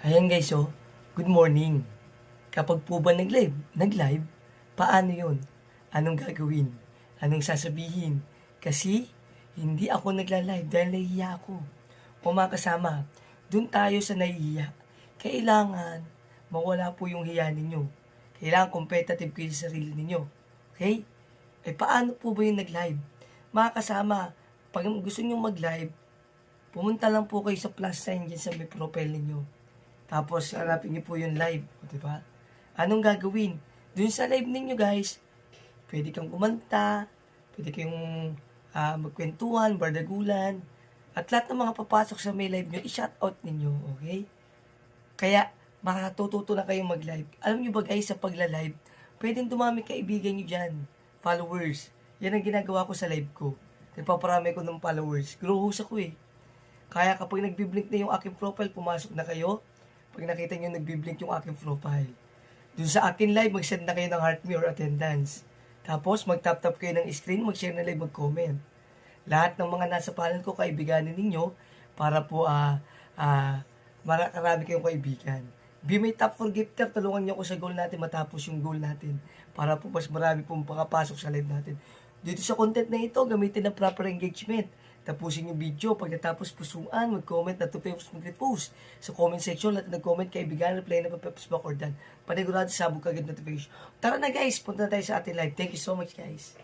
Ayan guys, good morning. Kapag po ba nag-live, paano yon? Anong gagawin? Anong sasabihin? Kasi hindi ako nagla-live dahil nahihiya ako. O mga kasama, dun tayo sa nahihiya. Kailangan mawala po yung hiya ninyo. Kailangan competitive kayo sa sarili ninyo. Okay? Paano po ba yung nag-live? Mga kasama, pag gusto nyo mag-live, pumunta lang po kayo sa plus sign dyan sa may profile ninyo. Tapos, hanapin niyo po yung live. Di ba? Anong gagawin? Dun sa live ninyo guys, pwede kang kumanta, pwede kayong magkwentuhan, bardagulan, at lahat ng mga papasok sa may live nyo, i-shoutout ninyo, okay? Kaya, makatututo na kayong mag-live. Alam nyo ba guys, sa pagla-live, pwedeng dumami kaibigan nyo dyan, followers. Yan ang ginagawa ko sa live ko. Nagpaparami ko ng followers. Grow host ako eh. Kaya kapag nagbiblink na yung aking profile, pumasok na kayo. Pag nakita nyo nagbiblink yung aking profile. Dun sa akin live, mag-send na kayo ng heart me or attendance. Tapos, mag-tap-tap kayo ng screen, mag-share na live, mag-comment. Lahat ng mga nasa panel ko, kaibiganin ninyo, para po, marami kayong kaibigan. Be my top for gifter, tulungan nyo ako sa goal natin, matapos yung goal natin. Para po mas marami pong makapasok sa live natin. Dito sa content na ito, gamitin ng proper engagement. Tapusin yung video, pag natapos pusuan, mag-comment na to-post, mag-repost. Sa comment section, lahat nag-comment, kaibigan, reply na pa-peps back or done. Panigurado, sabog kagad notification. Tara na guys, punta na tayo sa ating live. Thank you so much guys.